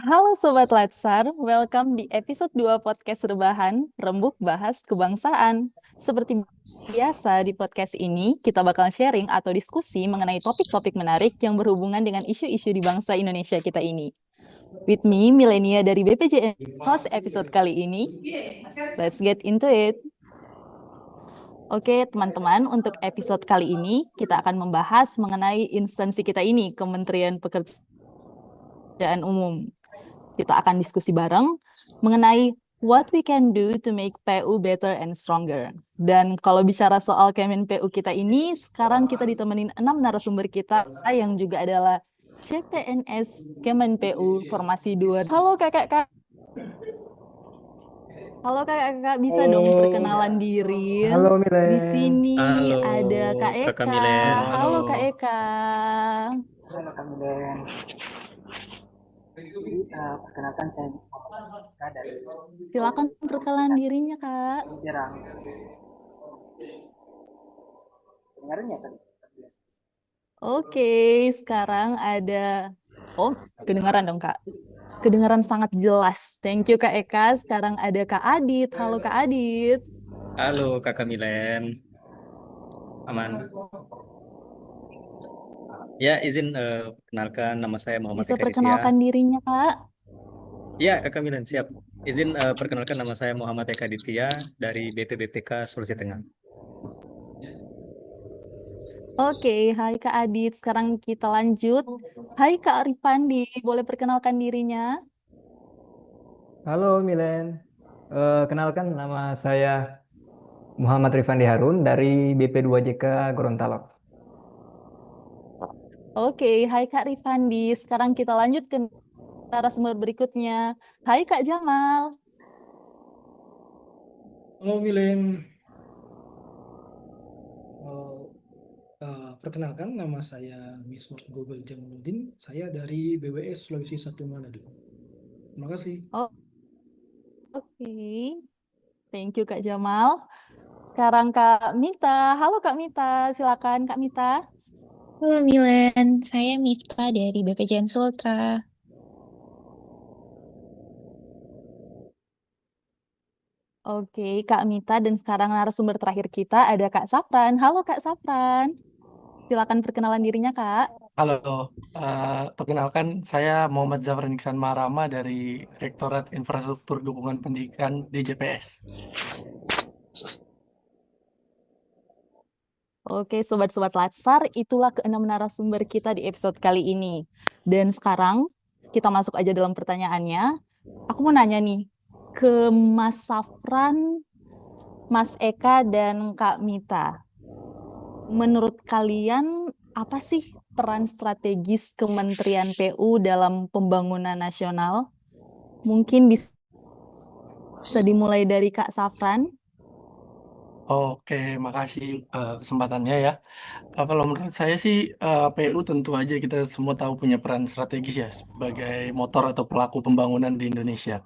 Halo Sobat Latsar, welcome di episode 2 podcast Rebahan, Rembuk Bahas Kebangsaan. Seperti biasa di podcast ini, kita bakal sharing atau diskusi mengenai topik-topik menarik yang berhubungan dengan isu-isu di bangsa Indonesia kita ini. With me, Milenia dari BPJN, host episode kali ini. Let's get into it. Oke, teman-teman, untuk episode kali ini, kita akan membahas mengenai instansi kita ini, Kementerian Pekerjaan Umum. Kita akan diskusi bareng mengenai what we can do to make PU better and stronger. Dan kalau bicara soal Kemen PU kita ini, sekarang kita ditemenin 6 narasumber kita yang juga adalah CPNS Kemen PU Formasi 2. Halo kakak-kakak. Halo kakak-kakak, bisa dong Halo, perkenalan diri. halo Di Milen. sini Halo, ada Kak Kakak Eka. Milen. Halo. Halo Kak Eka. Halo Kak Milen. Jadi perkenalkan saya Kak dari Silakan perkenalan dirinya Kak. Jerang. Dengarin ya tadi? Oke, sekarang ada... Oh, kedengaran dong, Kak. Kedengaran sangat jelas. Thank you, Kak Eka. Sekarang ada Kak Adit. Halo, Kak Adit. Halo, Kakak Milen. Aman. Ya, izin perkenalkan nama saya Muhammad Bisa Eka Ditya. perkenalkan dirinya, Kak. Ya, Kakak Milen, siap. Izin perkenalkan nama saya Muhammad Eka Ditya dari BPBPK Sulawesi Tengah. Oke, hai Kak Adit. Sekarang kita lanjut. Hai Kak Ripandi, boleh perkenalkan dirinya? Halo Milen. Kenalkan nama saya Muhammad Rifandi Harun dari BP2JK Gorontalo. Oke, hai Kak Rifandi. Sekarang kita lanjut ke narasumber berikutnya. Hai Kak Jamal. Halo Milen. Perkenalkan nama saya Miswar Gobel Jamaluddin. Saya dari BWS Sulawesi 1 Manado. Terima kasih. Oh, oke. Thank you Kak Jamal. Sekarang Kak Mita. Halo Kak Mita, silakan Kak Mita. Halo Milen, saya Mifta dari BPJN Sultra. Oke, Kak Mita dan sekarang narasumber terakhir kita ada Kak Safran. Halo Kak Safran. Silakan perkenalan dirinya Kak. Halo, perkenalkan saya Muhammad Zafran Iksan Marama dari Rektorat Infrastruktur Dukungan Pendidikan DJPS. Oke, sobat-sobat Latsar, itulah keenam narasumber kita di episode kali ini. Dan sekarang kita masuk aja dalam pertanyaannya. Aku mau nanya nih ke Mas Safran, Mas Eka, dan Kak Mita. Menurut kalian, apa sih peran strategis Kementerian PU dalam pembangunan nasional? Mungkin bisa dimulai dari Kak Safran. Oke, makasih kesempatannya ya. Kalau menurut saya sih PU tentu aja kita semua tahu punya peran strategis ya sebagai motor atau pelaku pembangunan di Indonesia.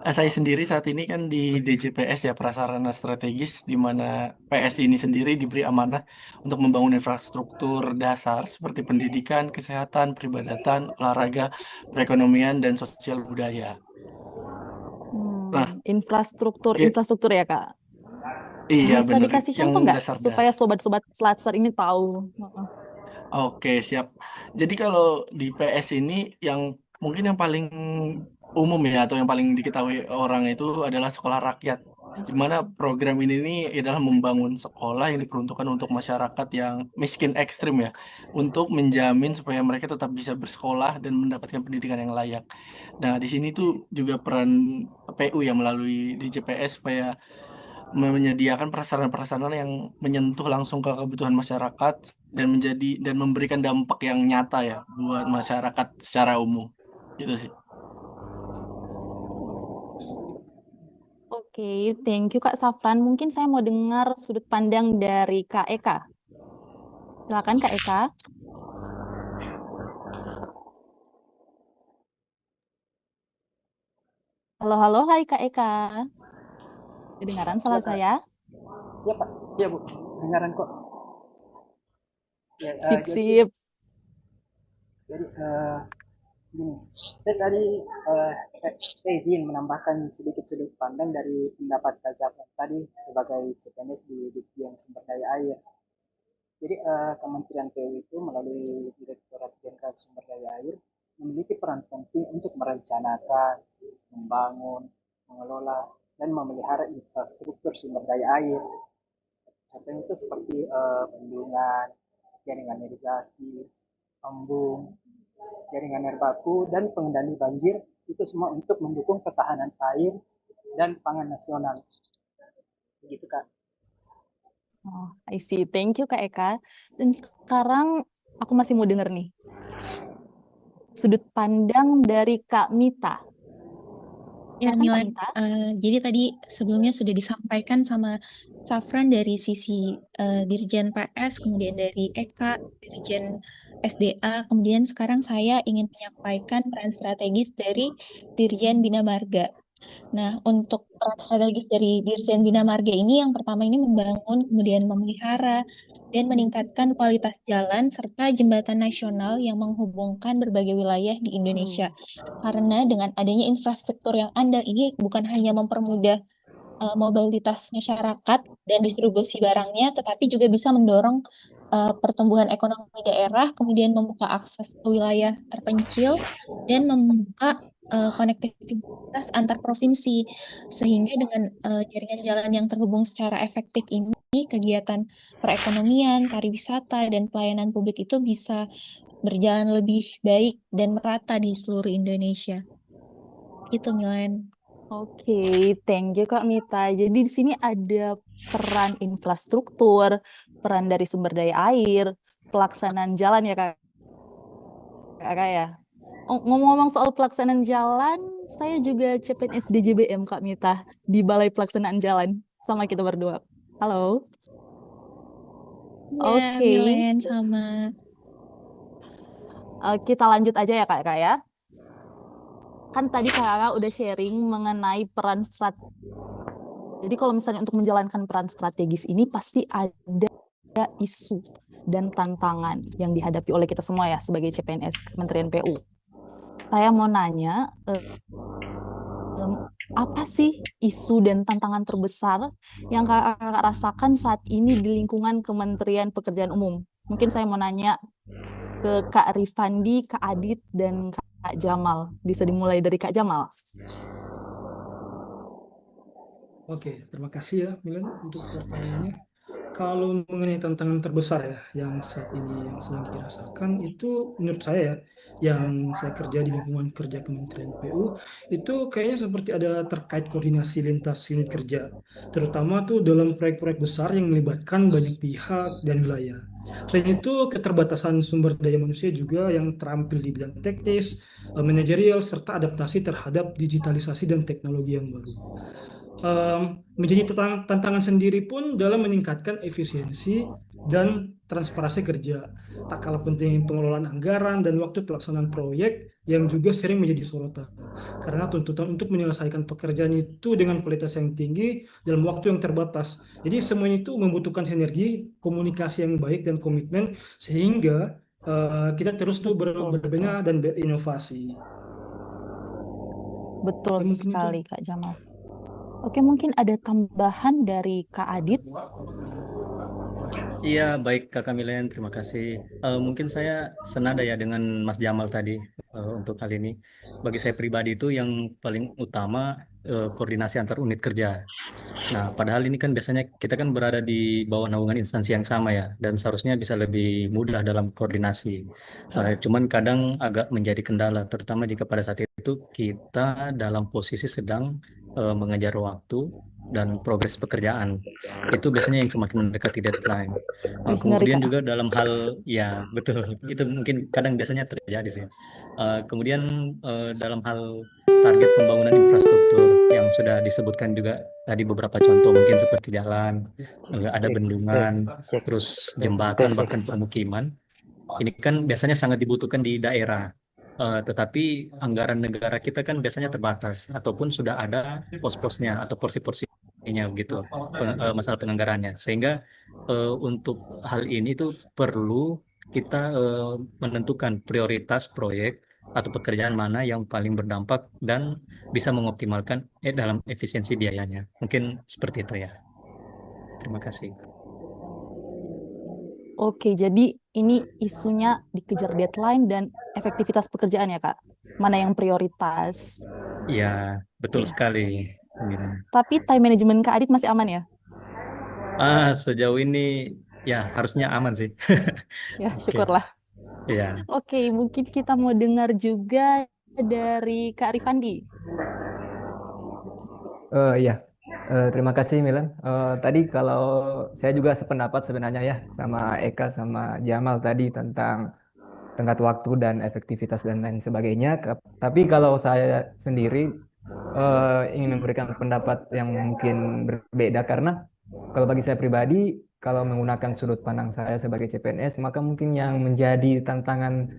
Saya sendiri saat ini kan di DJPS ya, prasarana strategis, di mana PS ini sendiri diberi amanah untuk membangun infrastruktur dasar seperti pendidikan, kesehatan, peribadatan, olahraga, perekonomian, dan sosial budaya. Nah, Infrastruktur ki- ya Kak. iya Bisa benar, dikasih yang contoh nggak supaya dasar-dasar. sobat-sobat Latsar ini tahu? Oke, siap. Jadi kalau di PS ini yang mungkin yang paling umum ya atau yang paling diketahui orang itu adalah sekolah rakyat. Di mana program ini nih adalah membangun sekolah yang diperuntukkan untuk masyarakat yang miskin ekstrim ya, untuk menjamin supaya mereka tetap bisa bersekolah dan mendapatkan pendidikan yang layak. Nah, di sini tuh juga peran PU ya melalui DJPS supaya menyediakan prasarana-prasarana yang menyentuh langsung ke kebutuhan masyarakat dan memberikan dampak yang nyata ya buat masyarakat secara umum gitu sih. Oke, thank you Kak Safran. Mungkin saya mau dengar sudut pandang dari Kak Eka. Silakan Kak Eka. Halo, halo, hai Kak Eka. Kedengaran Iya salah Kak. saya? Iya Pak. Iya Bu. Dengaran kok. Ya, Sip, jadi sip. jadi Gini, saya tadi saya izin menambahkan sedikit sudut pandang dari pendapat Kak Zafran tadi sebagai CPNS di Ditjen Sumber Daya Air. Jadi Kementerian PU itu melalui Direktorat Jenderal Sumber Daya Air memiliki peran penting untuk merencanakan, membangun, mengelola, dan memelihara infrastruktur sumber daya air. Contohnya itu seperti bendungan, jaringan irigasi, embung, jaringan air baku, dan pengendali banjir. Itu semua untuk mendukung ketahanan air dan pangan nasional. Begitu, Kak. Oh, I see. Thank you, Kak Eka. Dan sekarang aku masih mau denger nih, sudut pandang dari Kak Mita. Ya, Silakan, Kak Milan. Mita. Jadi tadi sebelumnya sudah disampaikan sama Safran dari sisi Dirjen PS, kemudian dari Eka, Dirjen SDA, kemudian sekarang saya ingin menyampaikan peran strategis dari Dirjen Bina Marga. Nah, untuk peran strategis dari Dirjen Bina Marga ini, yang pertama ini membangun, kemudian memelihara, dan meningkatkan kualitas jalan serta jembatan nasional yang menghubungkan berbagai wilayah di Indonesia. Karena dengan adanya infrastruktur yang andal ini bukan hanya mempermudah mobilitas masyarakat dan distribusi barangnya, tetapi juga bisa mendorong pertumbuhan ekonomi daerah, kemudian membuka akses ke wilayah terpencil, dan membuka konektivitas antar provinsi. Sehingga dengan jaringan jalan yang terhubung secara efektif ini, kegiatan perekonomian, pariwisata, dan pelayanan publik itu bisa berjalan lebih baik dan merata di seluruh Indonesia. Itu, Milan. Oke, thank you Kak Mita. Jadi di sini ada peran infrastruktur, peran dari sumber daya air, pelaksanaan jalan ya Kak ya. Ngomong-ngomong soal pelaksanaan jalan, saya juga CPNS DJBM Kak Mita di Balai Pelaksanaan Jalan sama kita berdua. Halo. Ya, Oke. Milen sama. Kita lanjut aja ya Kak ya. Kan tadi Kakak udah sharing mengenai peran Jadi kalau misalnya untuk menjalankan peran strategis ini pasti ada isu dan tantangan yang dihadapi oleh kita semua ya sebagai CPNS Kementerian PU. Saya mau nanya, apa sih isu dan tantangan terbesar yang Kakak rasakan saat ini di lingkungan Kementerian Pekerjaan Umum? Mungkin saya mau nanya ke Kak Rifandi, Kak Adit, dan Kak Jamal. Bisa dimulai dari Kak Jamal. Oke, terima kasih ya Milan untuk pertanyaannya. Kalau mengenai tantangan terbesar ya yang saat ini yang sedang dirasakan itu menurut saya ya, yang saya kerja di lingkungan kerja Kementerian PU itu kayaknya seperti ada terkait koordinasi lintas unit kerja, terutama tuh dalam proyek-proyek besar yang melibatkan banyak pihak dan wilayah. Selain itu keterbatasan sumber daya manusia juga yang terampil di bidang teknis, manajerial serta adaptasi terhadap digitalisasi dan teknologi yang baru. Menjadi tantangan sendiri pun dalam meningkatkan efisiensi dan transparansi kerja. Tak kalah penting pengelolaan anggaran dan waktu pelaksanaan proyek yang juga sering menjadi sorotan. Karena tuntutan untuk menyelesaikan pekerjaan itu dengan kualitas yang tinggi dalam waktu yang terbatas. Jadi semuanya itu membutuhkan sinergi, komunikasi yang baik dan komitmen sehingga kita terus tuh berbenah dan berinovasi. Betul Ya, mungkin itu. sekali Kak Jamal. Oke, mungkin ada tambahan dari Kak Adit. Iya, baik Kakak Milen, terima kasih. Mungkin saya senada ya dengan Mas Jamal tadi untuk hal ini. Bagi saya pribadi itu yang paling utama koordinasi antar unit kerja. Nah, padahal ini kan biasanya kita kan berada di bawah naungan instansi yang sama ya, dan seharusnya bisa lebih mudah dalam koordinasi. Cuman kadang agak menjadi kendala, terutama jika pada saat itu kita dalam posisi sedang mengejar waktu dan progres pekerjaan. Itu biasanya yang semakin mendekati deadline. Ngeri Kemudian Kak. juga dalam hal, ya betul, itu mungkin kadang biasanya terjadi sih. Kemudian dalam hal target pembangunan infrastruktur yang sudah disebutkan juga tadi beberapa contoh mungkin seperti jalan, ada bendungan, terus jembatan, bahkan permukiman. Ini kan biasanya sangat dibutuhkan di daerah. Tetapi anggaran negara kita kan biasanya terbatas ataupun sudah ada pos-posnya atau porsi-porsinya begitu masalah penganggarannya. Sehingga untuk hal ini tuh perlu kita menentukan prioritas proyek atau pekerjaan mana yang paling berdampak dan bisa mengoptimalkan dalam efisiensi biayanya. Mungkin seperti itu ya. Terima kasih. Oke, jadi ini isunya dikejar deadline dan efektivitas pekerjaan ya, Kak? Mana yang prioritas? Ya, betul Oke. sekali. Milan. Tapi time management Kak Adit masih aman ya? Sejauh ini ya harusnya aman sih. Ya, Oke. syukurlah. Ya. Oke, mungkin kita mau dengar juga dari Kak Rifandi. Iya, terima kasih Milan. Tadi kalau saya juga sependapat sebenarnya ya sama Eka sama Jamal tadi tentang tenggat waktu dan efektivitas dan lain sebagainya. Tapi kalau saya sendiri ingin memberikan pendapat yang mungkin berbeda karena kalau bagi saya pribadi, kalau menggunakan sudut pandang saya sebagai CPNS, maka mungkin yang menjadi tantangan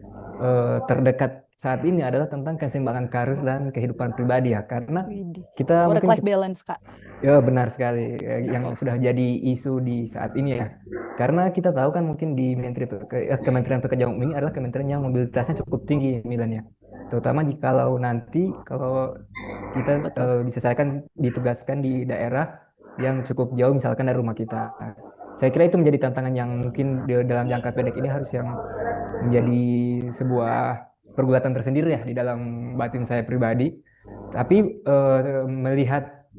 terdekat saat ini adalah tentang keseimbangan karir dan kehidupan pribadi ya. Karena Widih. kita mungkin Work-life balance, Kak. ya benar sekali yang sudah jadi isu di saat ini ya. Karena kita tahu kan mungkin di Kementerian Pekerjaan Umum ini adalah kementerian yang mobilitasnya cukup tinggi Milan ya. Terutama jikalau nanti kalau kita Betul. diselesaikan ditugaskan di daerah yang cukup jauh misalkan dari rumah kita. Saya kira itu menjadi tantangan yang mungkin dalam jangka pendek ini harus yang menjadi sebuah pergulatan tersendiri ya di dalam batin saya pribadi. Tapi melihat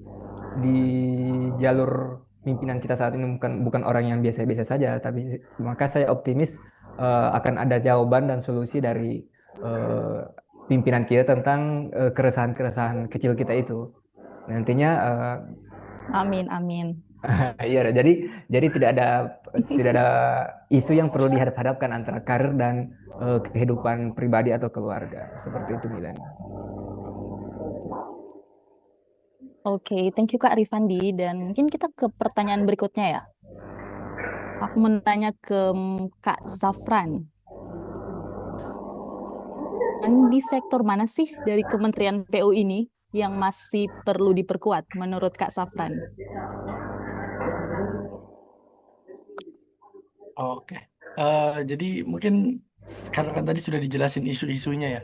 di jalur pimpinan kita saat ini bukan orang yang biasa-biasa saja, tapi maka saya optimis akan ada jawaban dan solusi dari eh, pimpinan kita tentang keresahan-keresahan kecil kita itu. Nantinya Amin, amin. iya, jadi tidak ada isu yang perlu dihadap-hadapkan antara karir dan kehidupan pribadi atau keluarga. Seperti itu Milan. Oke, thank you Kak Rifandi. Dan mungkin kita ke pertanyaan berikutnya ya. Aku mau nanya ke Kak Zafran. Dan di sektor mana sih dari Kementerian PU ini yang masih perlu diperkuat menurut Kak Zafran? Oke. Jadi mungkin karena kan tadi sudah dijelasin isu-isunya ya.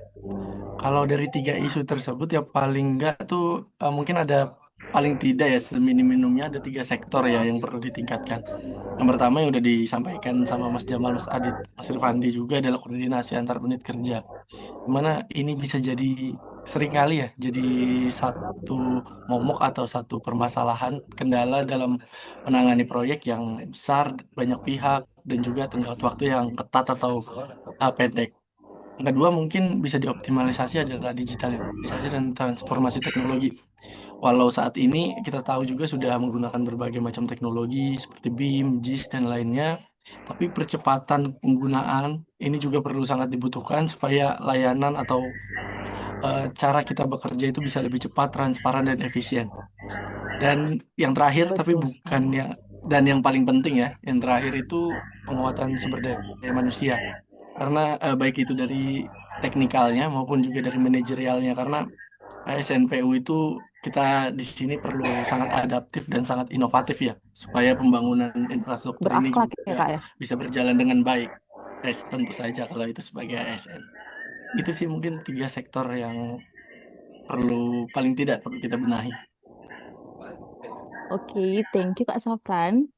Kalau dari 3 isu tersebut ya paling enggak tuh mungkin ada paling tidak ya seminim-minimumnya ada 3 sektor ya yang perlu ditingkatkan. Yang pertama yang udah disampaikan sama Mas Jamal, Mas Adit, Mas Irfandi juga adalah koordinasi antar unit kerja. Dimana ini bisa jadi seringkali ya jadi satu momok atau satu permasalahan kendala dalam menangani proyek yang besar, banyak pihak, dan juga tenggat waktu yang ketat atau pendek. Yang kedua mungkin bisa dioptimalisasi adalah digitalisasi dan transformasi teknologi. Walau saat ini kita tahu juga sudah menggunakan berbagai macam teknologi seperti BIM, JIS, dan lainnya, tapi percepatan penggunaan ini juga perlu sangat dibutuhkan supaya layanan atau cara kita bekerja itu bisa lebih cepat, transparan, dan efisien. Dan yang terakhir, tapi Betul bukan sekali. dan yang paling penting ya, yang terakhir itu penguatan sumber daya manusia. Karena baik itu dari teknikalnya maupun juga dari manajerialnya. Karena SNPU itu kita di sini perlu sangat adaptif dan sangat inovatif ya, supaya pembangunan infrastruktur ini Berakhlak ya juga Kak ya? bisa berjalan dengan baik. Tentu saja kalau itu sebagai ASN. Itu sih mungkin 3 sektor yang paling tidak perlu kita benahi. Oke, thank you Kak Zafran.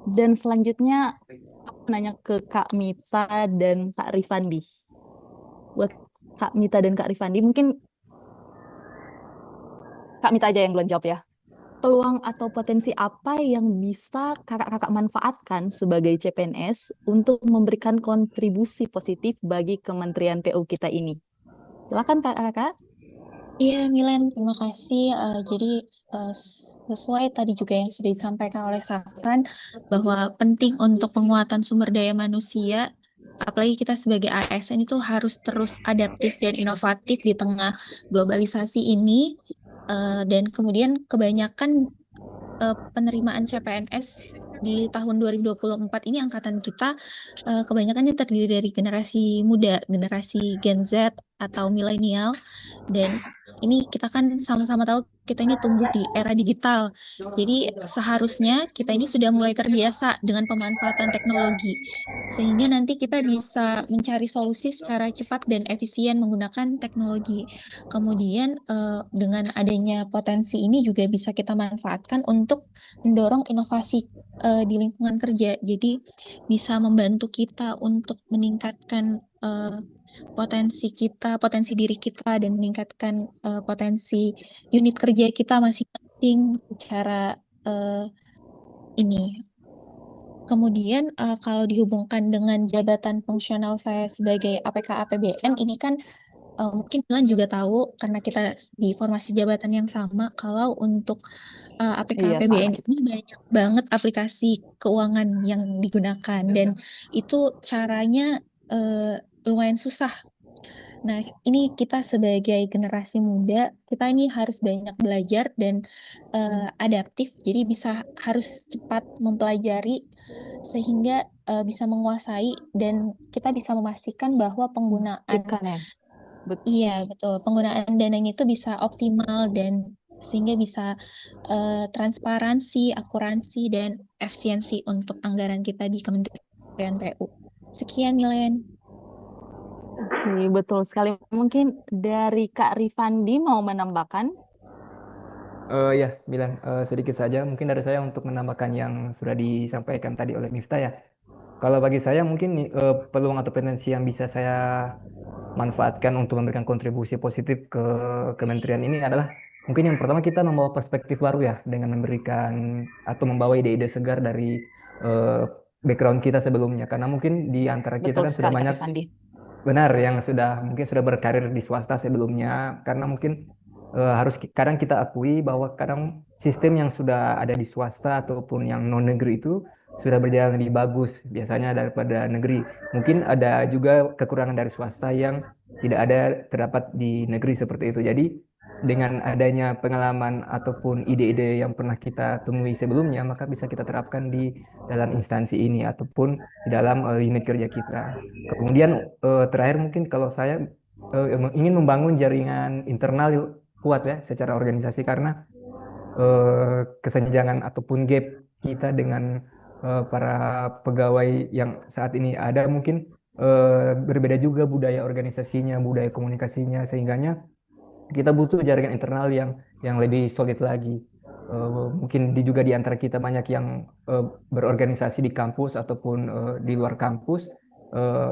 Dan selanjutnya aku nanya ke Kak Mita dan Kak Rifandi. Buat Kak Mita dan Kak Rifandi, mungkin Kak Mita aja yang belum jawab ya. Peluang atau potensi apa yang bisa kakak-kakak manfaatkan sebagai CPNS untuk memberikan kontribusi positif bagi Kementerian PU kita ini? Silakan kakak-kakak. Iya, Milen, terima kasih. Jadi sesuai tadi juga yang sudah disampaikan oleh Safran, bahwa penting untuk penguatan sumber daya manusia, apalagi kita sebagai ASN itu harus terus adaptif dan inovatif di tengah globalisasi ini. Dan kemudian kebanyakan penerimaan CPNS di tahun 2024 ini angkatan kita kebanyakan terdiri dari generasi muda, generasi Gen Z atau milenial, dan ini kita kan sama-sama tahu kita ini tumbuh di era digital. Jadi seharusnya kita ini sudah mulai terbiasa dengan pemanfaatan teknologi, sehingga nanti kita bisa mencari solusi secara cepat dan efisien menggunakan teknologi. Kemudian dengan adanya potensi ini juga bisa kita manfaatkan untuk mendorong inovasi di lingkungan kerja. Jadi bisa membantu kita untuk meningkatkan potensi kita, potensi diri kita, dan meningkatkan potensi unit kerja kita masing-masing secara ini. Kemudian kalau dihubungkan dengan jabatan fungsional saya sebagai APK APBN, ini kan mungkin kalian juga tahu karena kita di formasi jabatan yang sama, kalau untuk APK Iya, APBN sama. ini banyak banget aplikasi keuangan yang digunakan, dan itu caranya lumayan susah. Nah, ini kita sebagai generasi muda, kita ini harus banyak belajar dan adaptif, jadi harus cepat mempelajari sehingga bisa menguasai, dan kita bisa memastikan bahwa penggunaan Ikan ya. Iya, betul. Penggunaan dananya itu bisa optimal dan sehingga bisa transparansi, akuransi, dan efisiensi untuk anggaran kita di Kementerian PU. Sekian, Milen. Oke, betul sekali. Mungkin dari Kak Rifandi mau menambahkan? Ya, Milan, sedikit saja mungkin dari saya untuk menambahkan yang sudah disampaikan tadi oleh Miftah ya. Kalau bagi saya mungkin peluang atau potensi yang bisa saya manfaatkan untuk memberikan kontribusi positif ke kementerian ini adalah mungkin yang pertama kita membawa perspektif baru ya dengan memberikan atau membawa ide-ide segar dari background kita sebelumnya. Karena mungkin di antara kita Betul kan sudah sekali, Kak banyak Rifandi. benar yang mungkin sudah berkarir di swasta sebelumnya karena mungkin kadang kita akui bahwa kadang sistem yang sudah ada di swasta ataupun yang non negeri itu sudah berjalan lebih bagus biasanya daripada negeri. Mungkin ada juga kekurangan dari swasta yang tidak ada terdapat di negeri seperti itu. Jadi dengan adanya pengalaman ataupun ide-ide yang pernah kita temui sebelumnya, maka bisa kita terapkan di dalam instansi ini ataupun di dalam unit kerja kita. Kemudian terakhir mungkin kalau saya ingin membangun jaringan internal kuat ya secara organisasi karena kesenjangan ataupun gap kita dengan para pegawai yang saat ini ada mungkin berbeda juga budaya organisasinya, budaya komunikasinya sehingganya kita butuh jaringan internal yang lebih solid lagi. Mungkin juga di antara kita banyak yang berorganisasi di kampus ataupun di luar kampus.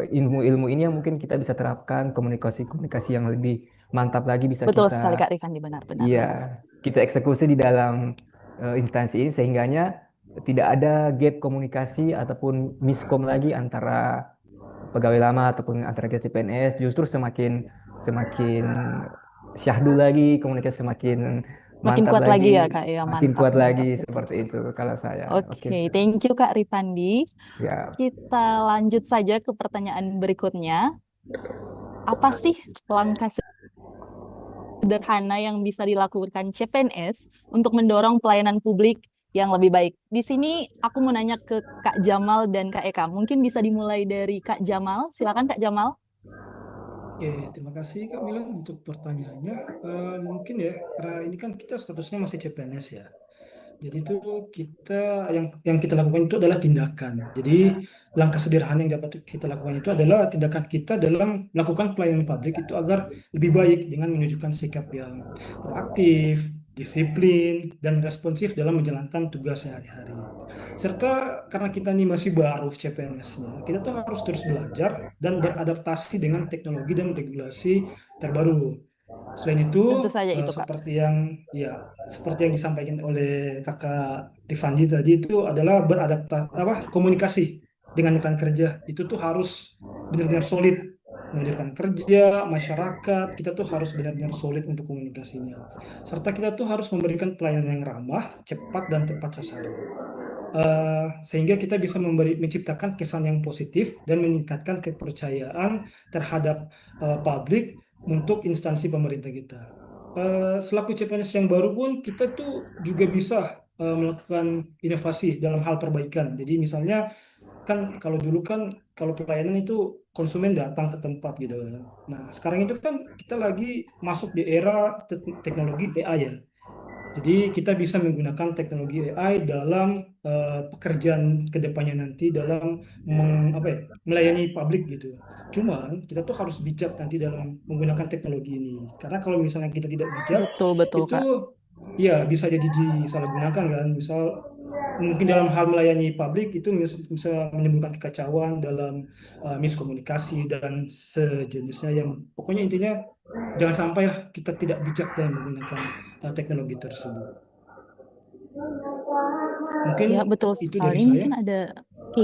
Ilmu-ilmu ini yang mungkin kita bisa terapkan komunikasi-komunikasi yang lebih mantap lagi bisa Betul sekali, kita Kak Rifandi. Benar-benar. iya kita eksekusi di dalam instansi ini sehingganya tidak ada gap komunikasi ataupun miskom lagi antara pegawai lama ataupun antara kita CPNS justru semakin semakin syahdu lagi komunikasi semakin Makin mantap kuat lagi ya, lagi Kak. Ya, makin mantap, kuat mantap. lagi Betul seperti sekali. itu kalau saya oke Oke, thank you Kak Rifandi. ya Kita lanjut saja ke pertanyaan berikutnya. Apa sih langkah sederhana yang bisa dilakukan CPNS untuk mendorong pelayanan publik yang lebih baik? Di sini aku mau nanya ke Kak Jamal dan Kak Eka. Mungkin bisa dimulai dari Kak Jamal. Silakan Kak Jamal. Oke, terima kasih Kak Milan untuk pertanyaannya. Mungkin ya, karena ini kan kita statusnya masih CPNS ya. Jadi itu yang kita lakukan itu adalah tindakan. Jadi langkah sederhana yang dapat kita lakukan itu adalah tindakan kita dalam melakukan pelayanan publik itu agar lebih baik dengan menunjukkan sikap yang proaktif, disiplin, dan responsif dalam menjalankan tugas sehari-hari. Serta karena kita ini masih baru CPNS-nya, kita tuh harus terus belajar dan beradaptasi dengan teknologi dan regulasi terbaru. Selain itu, Tentu saja itu Kak. seperti yang disampaikan oleh Kakak Rifandi tadi itu adalah komunikasi dengan rekan kerja itu tuh harus benar-benar solid. Dengan rekan kerja, masyarakat, kita tuh harus benar-benar solid untuk komunikasinya. Serta kita tuh harus memberikan pelayanan yang ramah, cepat, dan tepat sasaran. Sehingga kita bisa menciptakan kesan yang positif dan meningkatkan kepercayaan terhadap publik untuk instansi pemerintah kita. Selaku CPNS yang baru pun kita tuh juga bisa melakukan inovasi dalam hal perbaikan. Jadi misalnya kan kalau dulu kan kalau pelayanan itu konsumen datang ke tempat gitu. Nah, sekarang itu kan kita lagi masuk di era teknologi AI ya. Jadi kita bisa menggunakan teknologi AI dalam pekerjaan kedepannya nanti dalam melayani publik gitu. Cuman kita tuh harus bijak nanti dalam menggunakan teknologi ini. Karena kalau misalnya kita tidak bijak, Betul itu Kak. ya bisa jadi disalahgunakan kan. Misal mungkin dalam hal melayani publik itu bisa menimbulkan kekacauan dalam miskomunikasi dan sejenisnya yang pokoknya intinya jangan sampai lah kita tidak bijak dalam menggunakan teknologi tersebut. Mungkin Ya, betul itu dari sekali. saya. Mungkin ada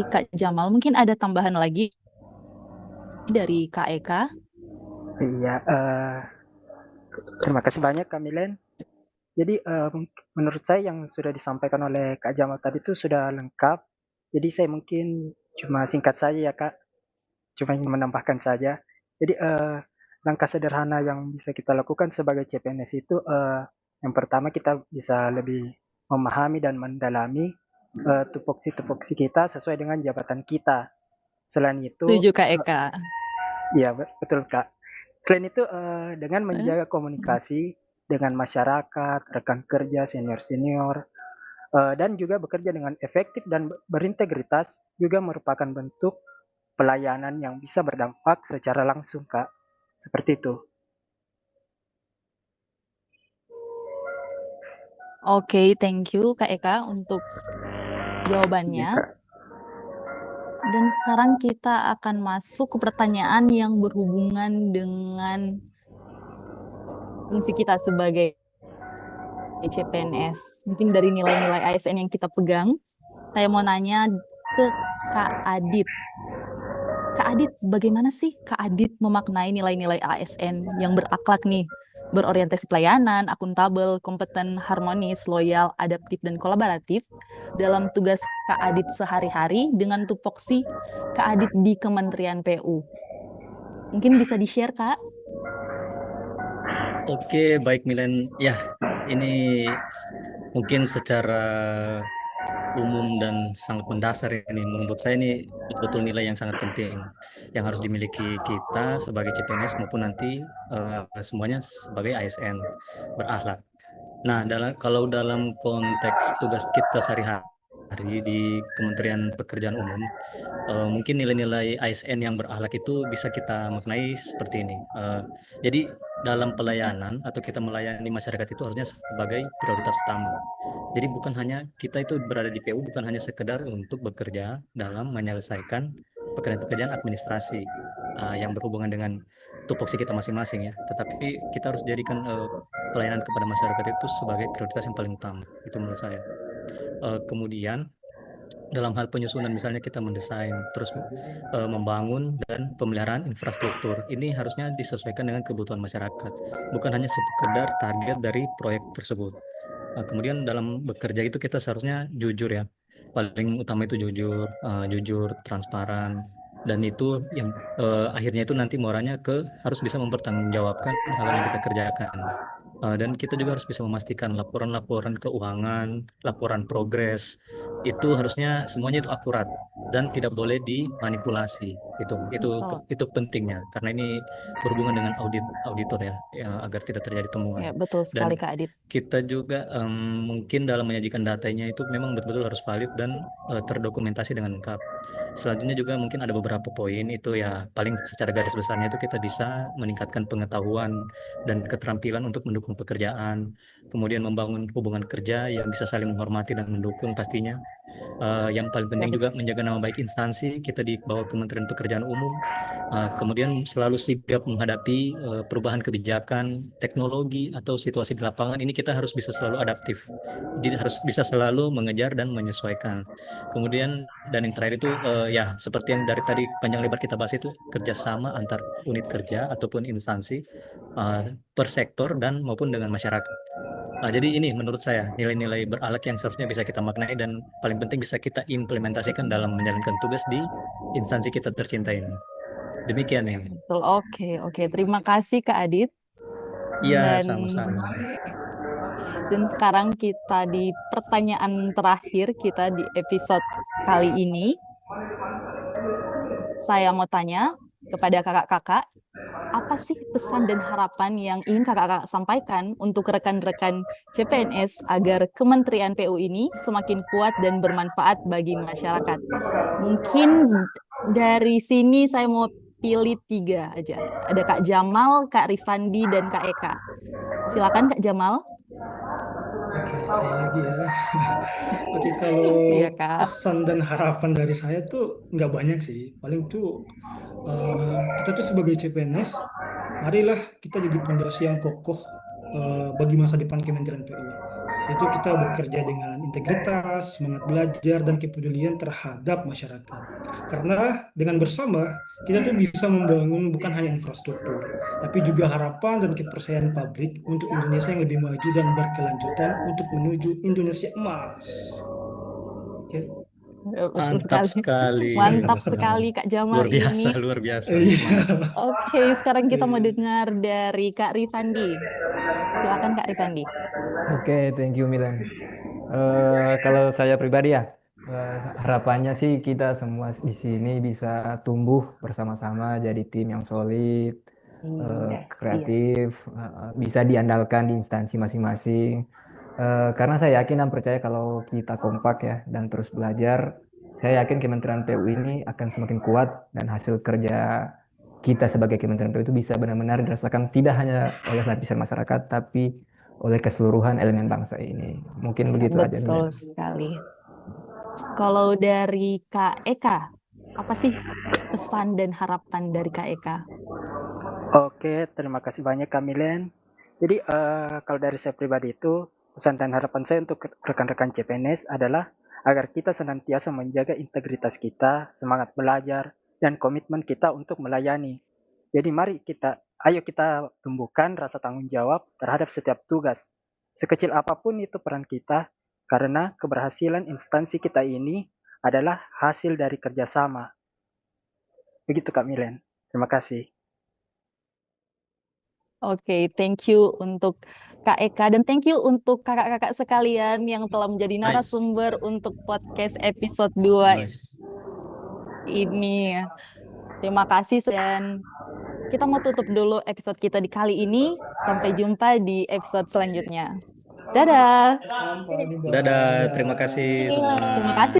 Kak Jamal, mungkin ada tambahan lagi dari Kak Eka. Iya, terima kasih banyak Kak Milen. Jadi menurut saya yang sudah disampaikan oleh Kak Jamal tadi itu sudah lengkap. Jadi saya mungkin cuma singkat saja ya Kak, cuma ingin menambahkan saja. Jadi langkah sederhana yang bisa kita lakukan sebagai CPNS itu yang pertama kita bisa lebih memahami dan mendalami tupoksi-tupoksi kita sesuai dengan jabatan kita. Selain itu, Setuju Kak Eka. ya betul Kak. Selain itu dengan menjaga komunikasi dengan masyarakat, rekan kerja, senior-senior, dan juga bekerja dengan efektif dan berintegritas juga merupakan bentuk pelayanan yang bisa berdampak secara langsung, Kak. Seperti itu. Oke, thank you Kak Eka untuk Iya, jawabannya. Kak. Dan sekarang kita akan masuk ke pertanyaan yang berhubungan dengan fungsi kita sebagai CPNS. Mungkin dari nilai-nilai ASN yang kita pegang, saya mau nanya ke Kak Adit. Kak Adit, bagaimana sih Kak Adit memaknai nilai-nilai ASN yang berakhlak nih? Berorientasi pelayanan, akuntabel, kompeten, harmonis, loyal, adaptif, dan kolaboratif dalam tugas Kak Adit sehari-hari dengan tupoksi Kak Adit di Kementerian PU. Mungkin bisa di-share, Kak? Oke, baik Milen. Ya, ini mungkin secara umum dan sangat mendasar ini. Menurut saya ini betul-betul nilai yang sangat penting yang harus dimiliki kita sebagai CPNS maupun nanti semuanya sebagai ASN berakhlak. Nah, kalau dalam konteks tugas kita sehari-hari di Kementerian Pekerjaan Umum, mungkin nilai-nilai ASN yang berakhlak itu bisa kita maknai seperti ini. Jadi dalam pelayanan atau kita melayani masyarakat itu harusnya sebagai prioritas utama. Jadi bukan hanya kita itu berada di PU bukan hanya sekedar untuk bekerja dalam menyelesaikan pekerjaan-pekerjaan administrasi yang berhubungan dengan tupoksi kita masing-masing ya. Tetapi kita harus jadikan pelayanan kepada masyarakat itu sebagai prioritas yang paling utama. Itu menurut saya. Kemudian dalam hal penyusunan misalnya kita mendesain, terus membangun dan pemeliharaan infrastruktur. Ini harusnya disesuaikan dengan kebutuhan masyarakat, bukan hanya sekedar target dari proyek tersebut. Kemudian dalam bekerja itu kita seharusnya jujur ya, paling utama itu jujur, transparan, dan itu yang akhirnya itu nanti muaranya ke harus bisa mempertanggungjawabkan hal yang kita kerjakan. Dan kita juga harus bisa memastikan laporan-laporan keuangan, laporan progres, itu harusnya semuanya itu akurat dan tidak boleh dimanipulasi. Itu pentingnya karena ini berhubungan dengan auditor ya, agar tidak terjadi temuan. Ya, betul sekali Dan Kak Adit. kita juga mungkin dalam menyajikan datanya itu memang betul-betul harus valid dan terdokumentasi dengan lengkap. Selanjutnya juga mungkin ada beberapa poin itu ya paling secara garis besarnya itu kita bisa meningkatkan pengetahuan dan keterampilan untuk mendukung pekerjaan, kemudian membangun hubungan kerja yang bisa saling menghormati dan mendukung pastinya. Yang paling penting juga menjaga nama baik instansi kita di bawah Kementerian Pekerjaan Umum. Kemudian selalu sigap menghadapi perubahan kebijakan, teknologi atau situasi di lapangan. Ini kita harus bisa selalu adaptif. Jadi harus bisa selalu mengejar dan menyesuaikan. Kemudian dan yang terakhir itu ya seperti yang dari tadi panjang lebar kita bahas itu kerjasama antar unit kerja ataupun instansi per sektor dan maupun dengan masyarakat. Jadi ini menurut saya nilai-nilai berakhlak yang seharusnya bisa kita maknai dan paling penting bisa kita implementasikan dalam menjalankan tugas di instansi kita tercinta ini. Demikian ya. Betul. Oke. Terima kasih Kak Adit. Iya, Dan sama-sama. Dan sekarang kita di pertanyaan terakhir kita di episode kali ini. saya mau tanya kepada kakak-kakak, apa sih pesan dan harapan yang ingin kakak-kakak sampaikan untuk rekan-rekan CPNS agar Kementerian PU ini semakin kuat dan bermanfaat bagi masyarakat? Mungkin dari sini saya mau pilih 3 aja. Ada Kak Jamal, Kak Rifandi, dan Kak Eka. Silakan Kak Jamal. Oke, saya lagi ya. Oke, kalau Iya Kak. pesan dan harapan dari saya tuh nggak banyak sih. Paling tuh kita tuh sebagai CPNS, marilah kita jadi pondasi yang kokoh bagi masa depan Kementerian PU. Yaitu kita bekerja dengan integritas, semangat belajar, dan kepedulian terhadap masyarakat. Karena dengan bersama, kita tuh bisa membangun bukan hanya infrastruktur, tapi juga harapan dan kepercayaan publik untuk Indonesia yang lebih maju dan berkelanjutan untuk menuju Indonesia emas. Oke. Betul Mantap sekali. Mantap sekali Kak Jamal Luar biasa, ini. luar biasa. Iya. Semangat. Oke, sekarang kita mau Iya. dengar dari Kak Rifandi. Silakan Kak Rifandi. Oke, thank you Milan. Kalau saya pribadi ya, harapannya sih kita semua di sini bisa tumbuh bersama-sama jadi tim yang solid, Iya. kreatif, bisa diandalkan di instansi masing-masing. Karena saya yakin dan percaya kalau kita kompak ya dan terus belajar, saya yakin Kementerian PU ini akan semakin kuat dan hasil kerja kita sebagai Kementerian PU itu bisa benar-benar dirasakan tidak hanya oleh lapisan masyarakat, tapi oleh keseluruhan elemen bangsa ini. Mungkin begitu aja. Betul sekali. Kalau dari Kak Eka, apa sih pesan dan harapan dari Kak Eka? Oke, terima kasih banyak Kak Milen. Jadi kalau dari saya pribadi itu, pesan dan harapan saya untuk rekan-rekan CPNS adalah agar kita senantiasa menjaga integritas kita, semangat belajar, dan komitmen kita untuk melayani. Jadi ayo kita tumbuhkan rasa tanggung jawab terhadap setiap tugas. Sekecil apapun itu peran kita, karena keberhasilan instansi kita ini adalah hasil dari kerjasama. Begitu Kak Milen. Terima kasih. Oke, thank you untuk Kak Eka dan thank you untuk kakak-kakak sekalian yang telah menjadi Nice. narasumber untuk podcast episode 2 Nice. ini. Terima kasih dan kita mau tutup dulu episode kita di kali ini. Sampai jumpa di episode selanjutnya. Dadah. Sampai jumpa. Dadah, terima kasih semua. Terima kasih